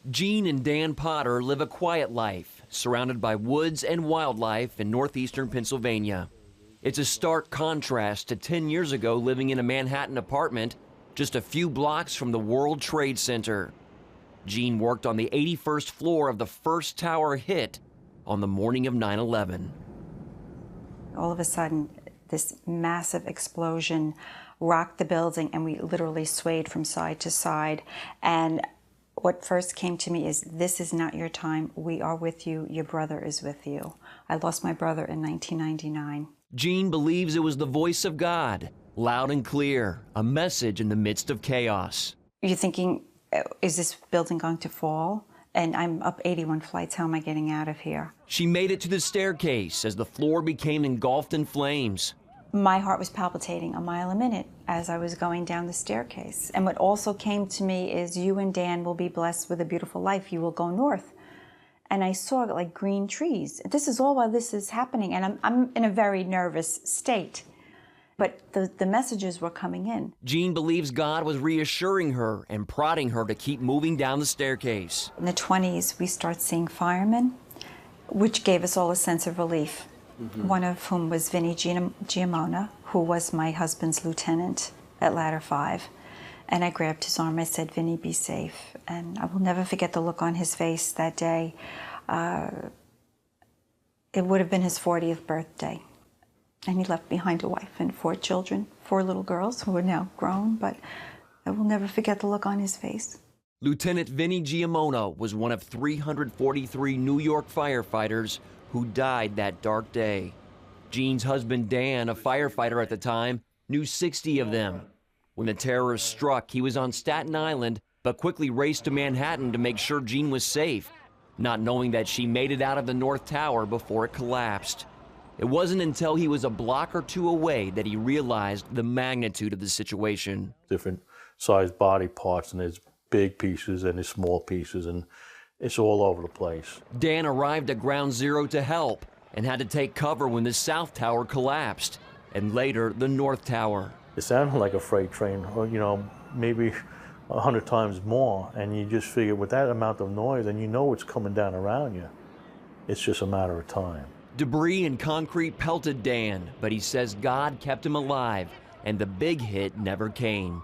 Jean and Dan Potter live a quiet life, surrounded by woods and wildlife in northeastern Pennsylvania. It's a stark contrast to 10 years ago living in a Manhattan apartment just a few blocks from the World Trade Center. Jean worked on the 81st floor of the first tower hit on the morning of 9/11. All of a sudden, this massive explosion rocked the building, and we literally swayed from side to side. And what first came to me is, this is not your time. We are with you. Your brother is with you. I lost my brother in 1999. Jean believes it was the voice of God, loud and clear, a message in the midst of chaos. You're thinking, is this building going to fall? And I'm up 81 flights. How am I getting out of here? She made it to the staircase as the floor became engulfed in flames. My heart was palpitating a mile a minute as I was going down the staircase. And what also came to me is, you and Dan will be blessed with a beautiful life. You will go north. And I saw like green trees. This is all while this is happening, and I'm in a very nervous state. But the messages were coming in. Jean believes God was reassuring her and prodding her to keep moving down the staircase. In the 20s, we start seeing firemen, which gave us all a sense of relief. One of whom was Vinnie Giamona, who was my husband's lieutenant at Ladder 5. And I grabbed his arm. I said, "Vinnie, be safe." And I will never forget the look on his face that day. It would have been his 40th birthday. And he left behind a wife and 4 children, 4 little girls who are now grown, but I will never forget the look on his face. Lieutenant Vinnie Giamona was one of 343 New York firefighters who died that dark day. Jean's husband, Dan, a firefighter at the time, knew 60 of them. When the terrorists struck, he was on Staten Island, but quickly raced to Manhattan to make sure Jean was safe, not knowing that she made it out of the North Tower before it collapsed. It wasn't until he was a block or 2 away that he realized the magnitude of the situation. Different sized body parts, and there's big pieces and there's small pieces, and it's all over the place. Dan arrived at Ground Zero to help and had to take cover when the South Tower collapsed, and later the North Tower. It sounded like a freight train, or maybe 100 times more, and you just figure with that amount of noise, and you know it's coming down around you, it's just a matter of time. Debris and concrete pelted Dan, but he says God kept him alive, and the big hit never came.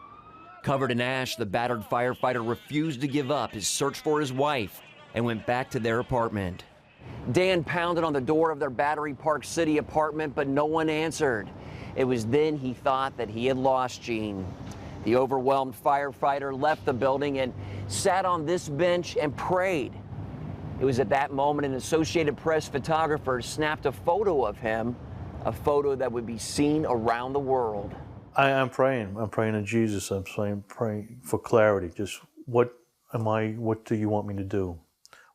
Covered in ash, the battered firefighter refused to give up his search for his wife and went back to their apartment. Dan pounded on the door of their Battery Park City apartment, but no one answered. It was then he thought that he had lost Jean. The overwhelmed firefighter left the building and sat on this bench and prayed. It was at that moment an Associated Press photographer snapped a photo of him, a photo that would be seen around the world. I'm praying. I'm praying to Jesus. I'm praying for clarity. Just what do you want me to do?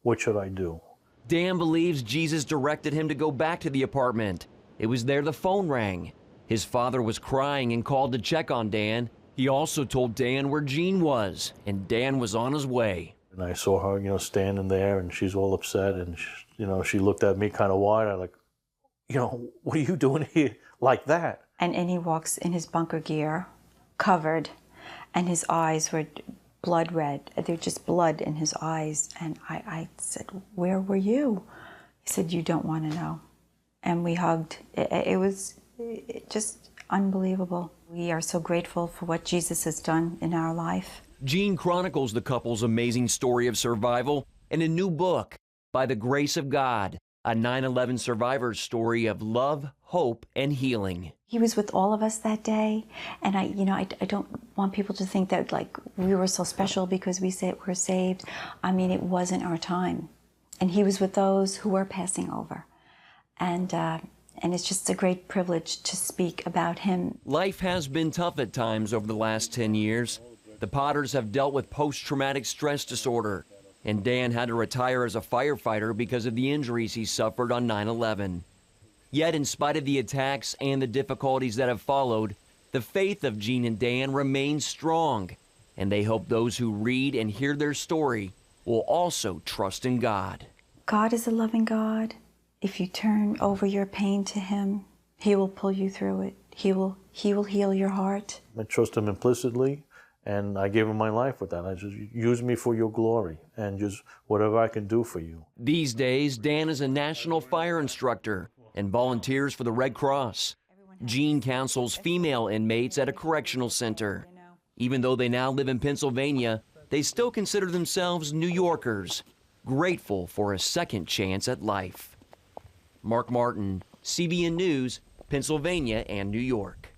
What should I do? Dan believes Jesus directed him to go back to the apartment. It was there the phone rang. His father was crying and called to check on Dan. He also told Dan where Jean was, and Dan was on his way. And I saw her, standing there, and she's all upset, and she looked at me kind of wide-eyed, like, what are you doing here like that? And he walks in his bunker gear, covered, and his eyes were blood red. There was just blood in his eyes. And I said, "Where were you?" He said, "You don't want to know." And we hugged. It was just unbelievable. We are so grateful for what Jesus has done in our life. Jean chronicles the couple's amazing story of survival in a new book, By the Grace of God, a 9/11 survivor's story of love, hope, and healing. He was with all of us that day, and I don't want people to think that like we were so special because we were saved. I mean, it wasn't our time, and he was with those who were passing over, and it's just a great privilege to speak about him. Life has been tough at times over the last 10 years. The Potters have dealt with post-traumatic stress disorder, and Dan had to retire as a firefighter because of the injuries he suffered on 9/11. Yet, in spite of the attacks and the difficulties that have followed, the faith of Jean and Dan remains strong, and they hope those who read and hear their story will also trust in God. God is a loving God. If you turn over your pain to Him, He will pull you through it. He will heal your heart. I trust Him implicitly, And I gave him my life with that. I just, use me for your glory and just whatever I can do for you. These days, Dan is a national fire instructor and volunteers for the Red Cross. Jean counsels female inmates at a correctional center. Even though they now live in Pennsylvania, they still consider themselves New Yorkers, grateful for a second chance at life. Mark Martin, CBN News, Pennsylvania and New York.